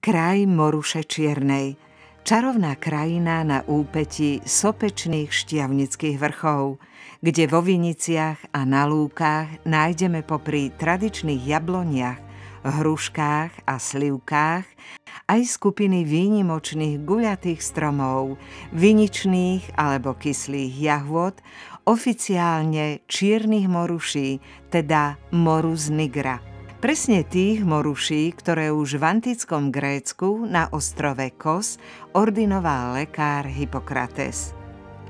Kraj Moruše Čiernej, čarovná krajina na úpetí sopečných šťavnických vrchov, kde vo viniciach a na lúkach nájdeme popri tradičných jabloniach, hruškách a slivkách aj skupiny výnimočných guľatých stromov, viničných alebo kyslých jahôd, oficiálne čiernych moruší, teda Morus nigra. Presne tých moruší, ktoré už v antickom Grécku na ostrove Kos ordinoval lekár Hippokrates.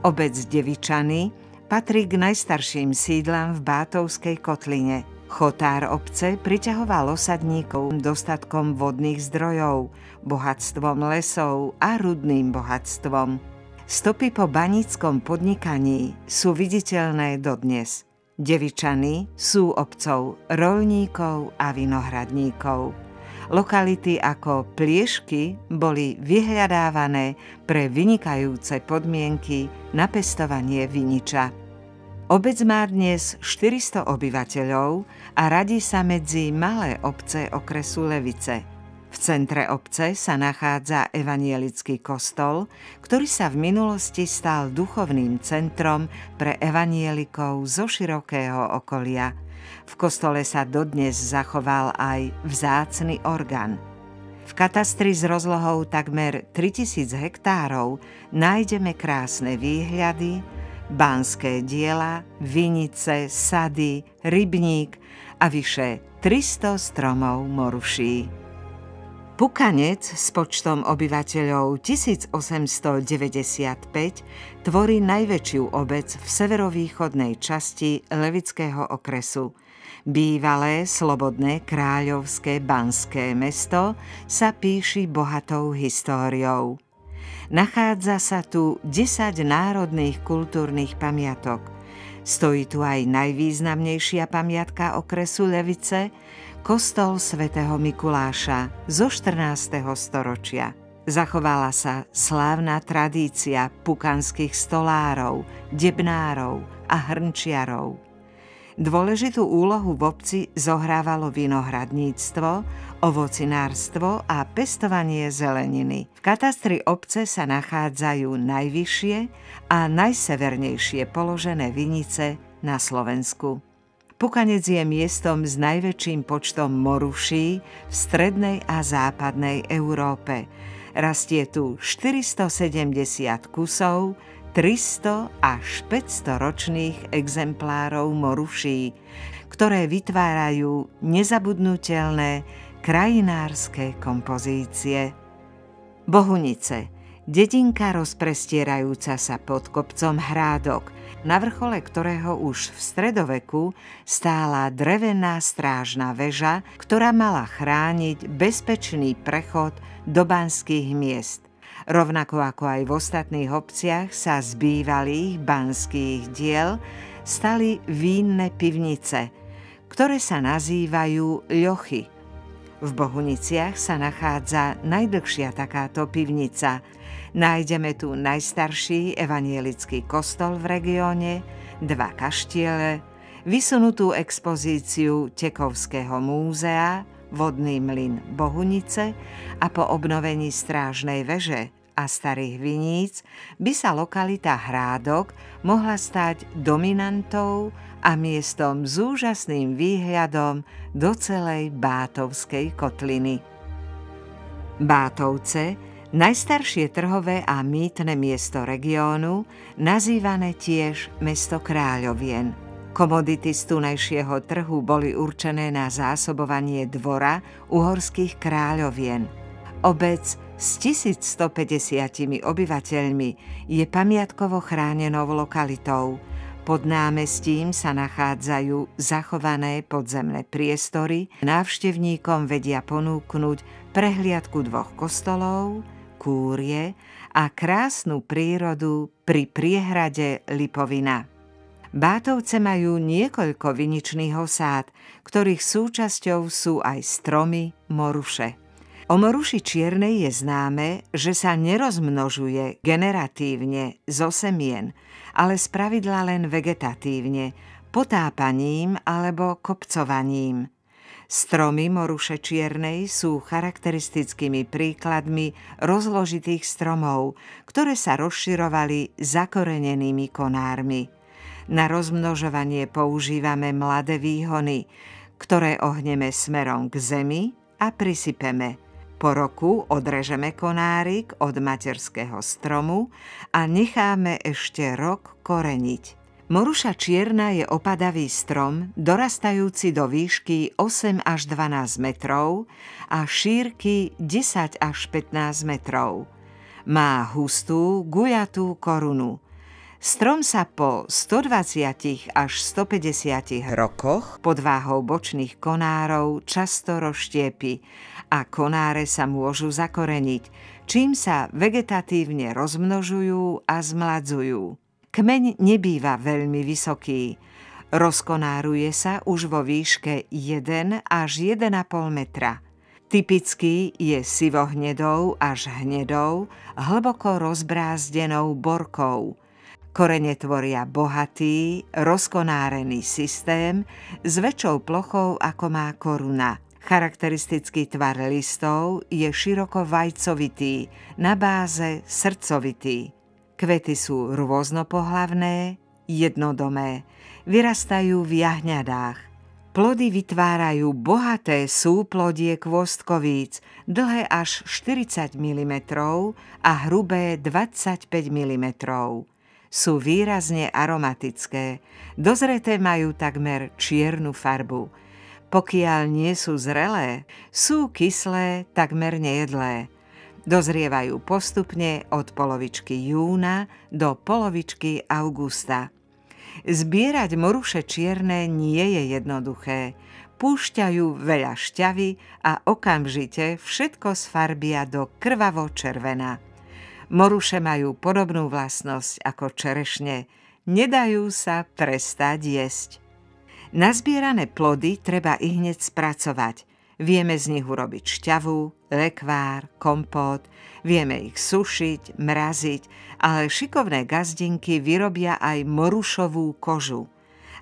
Obec Devičany patrí k najstarším sídlam v Bátovskej kotline. Chotár obce priťahoval osadníkov dostatkom vodných zdrojov, bohatstvom lesov a rudným bohatstvom. Stopy po baníckom podnikaní sú viditeľné dodnes. Devičany sú obcov roľníkov a vinohradníkov. Lokality ako Pliešky boli vyhľadávané pre vynikajúce podmienky na pestovanie viniča. Obec má dnes 400 obyvateľov a radí sa medzi malé obce okresu Levice. V centre obce sa nachádza evanielický kostol, ktorý sa v minulosti stal duchovným centrom pre evanielikov zo širokého okolia. V kostole sa dodnes zachoval aj vzácny orgán. V katastri s rozlohou takmer 3000 hektárov nájdeme krásne výhľady, banské diela, vinice, sady, rybník a vyše 300 stromov moruší. Pukanec s počtom obyvateľov 1895 tvorí najväčšiu obec v severovýchodnej časti Levického okresu. Bývalé slobodné kráľovské banské mesto sa píši bohatou históriou. Nachádza sa tu 10 národných kultúrnych pamiatok. Stojí tu aj najvýznamnejšia pamiatka okresu Levice, kostol svätého Mikuláša zo 14. storočia. Zachovala sa slávna tradícia pukanských stolárov, debnárov a hrnčiarov. Dôležitú úlohu v obci zohrávalo vinohradníctvo, ovocinárstvo a pestovanie zeleniny. V katastri obce sa nachádzajú najvyššie a najsevernejšie položené vinice na Slovensku. Pukanec je miestom s najväčším počtom moruší v strednej a západnej Európe. Rastie tu 470 kusov, 300 až 500 ročných exemplárov moruší, ktoré vytvárajú nezabudnutelné krajinárske kompozície. Bohunice, dedinka rozprestierajúca sa pod kopcom Hrádok, na vrchole ktorého už v stredoveku stála drevená strážna väža, ktorá mala chrániť bezpečný prechod do banských miest. Rovnako ako aj v ostatných obciach sa z bývalých banských diel stali vínne pivnice, ktoré sa nazývajú ľochy. V Bohuniciach sa nachádza najdlhšia takáto pivnica. Nájdeme tu najstarší evanielický kostol v regióne, 2 kaštiele, vysunutú expozíciu Tekovského múzea, vodný mlyn Bohunice a po obnovení strážnej veže a starých viníc by sa lokalita Hrádok mohla stať dominantou a miestom s úžasným výhľadom do celej Bátovskej kotliny. Bátovce, najstaršie trhové a mýtne miesto regiónu, nazývané tiež mesto kráľovien. Komodity z tunajšieho trhu boli určené na zásobovanie dvora uhorských kráľovien. Obec s 1150 obyvateľmi je pamiatkovo chránenou lokalitou. Pod námestím sa nachádzajú zachované podzemné priestory. Návštevníkom vedia ponúknuť prehliadku 2 kostolov, kúrie a krásnu prírodu pri priehrade Lipovina. Bátovce majú niekoľko viničných osád, ktorých súčasťou sú aj stromy moruše. O moruši čiernej je známe, že sa nerozmnožuje generatívne zo semien, ale spravidla len vegetatívne, potápaním alebo kopcovaním. Stromy moruše čiernej sú charakteristickými príkladmi rozložitých stromov, ktoré sa rozširovali zakorenenými konármi. Na rozmnožovanie používame mladé výhony, ktoré ohneme smerom k zemi a prisypeme. Po roku odrežeme konárik od materského stromu a necháme ešte rok koreniť. Moruša čierna je opadavý strom, dorastajúci do výšky 8 až 12 metrov a šírky 10 až 15 metrov. Má hustú, guľatú korunu. Strom sa po 120 až 150 rokoch pod váhou bočných konárov často rozštiepi a konáre sa môžu zakoreniť, čím sa vegetatívne rozmnožujú a zmladzujú. Kmeň nebýva veľmi vysoký. Rozkonáruje sa už vo výške 1 až 1,5 metra. Typický je sivohnedou až hnedou, hlboko rozbrázdenou borkou. Korene tvoria bohatý, rozkonárený systém s väčšou plochou ako má koruna. Charakteristický tvar listov je široko vajcovitý, na báze srdcovitý. Kvety sú rôznopohlavné, jednodomé, vyrastajú v jahňadách. Plody vytvárajú bohaté súplodie kvôstkovíc, dlhé až 40 mm a hrubé 25 mm. Sú výrazne aromatické, dozreté majú takmer čiernu farbu. Pokiaľ nie sú zrelé, sú kyslé, takmer nejedlé. Dozrievajú postupne od polovičky júna do polovičky augusta. Zbierať moruše čierne nie je jednoduché. Púšťajú veľa šťavy a okamžite všetko sfarbia do krvavo-červená. Moruše majú podobnú vlastnosť ako čerešne. Nedajú sa prestať jesť. Nazbierané plody treba ihneď spracovať. Vieme z nich urobiť šťavu, lekvár, kompót, vieme ich sušiť, mraziť, ale šikovné gazdinky vyrobia aj morušovú kožu.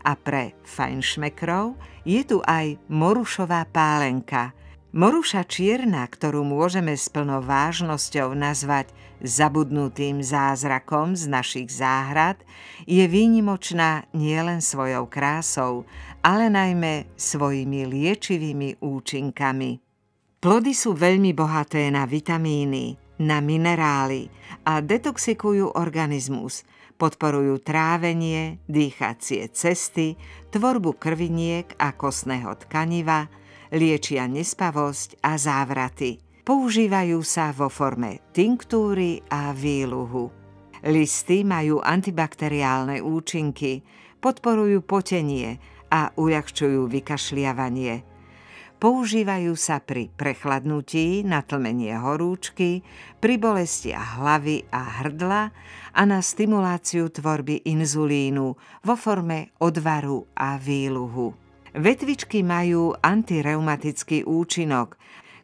A pre fajnšmekrov je tu aj morušová pálenka. Moruša čierna, ktorú môžeme s plnou vážnosťou nazvať zabudnutým zázrakom z našich záhrad, je výnimočná nielen svojou krásou, ale najmä svojimi liečivými účinkami. Plody sú veľmi bohaté na vitamíny, na minerály a detoxikujú organizmus, podporujú trávenie, dýchacie cesty, tvorbu krviniek a kostného tkaniva, liečia nespavosť a závraty. Používajú sa vo forme tinktúry a výluhu. Listy majú antibakteriálne účinky, podporujú potenie a uľahčujú vykašliavanie. Používajú sa pri prechladnutí na tlmenie horúčky, pri bolestiach hlavy a hrdla a na stimuláciu tvorby inzulínu vo forme odvaru a výluhu. Vetvičky majú antireumatický účinok.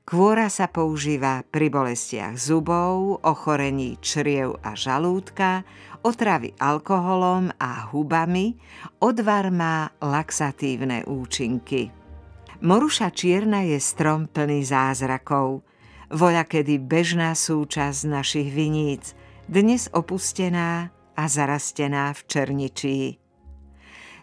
Kôra sa používa pri bolestiach zubov, ochorení čriev a žalúdka, otravy alkoholom a hubami, odvar má laxatívne účinky. Moruša čierna je strom plný zázrakov, voľakedy bežná súčasť našich viníc, dnes opustená a zarastená v černičí.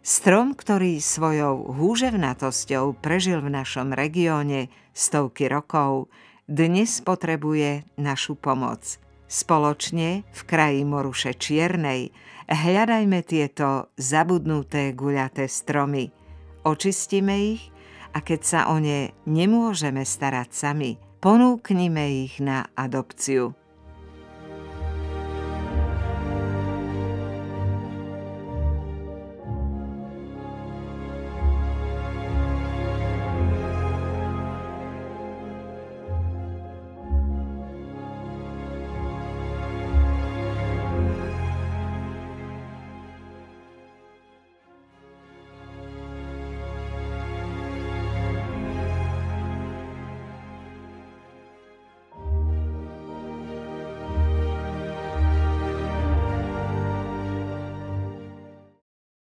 Strom, ktorý svojou húževnatosťou prežil v našom regióne stovky rokov, dnes potrebuje našu pomoc. Spoločne v kraji moruše čiernej hľadajme tieto zabudnuté guľaté stromy. Očistíme ich a keď sa o ne nemôžeme starať sami, ponúknime ich na adopciu.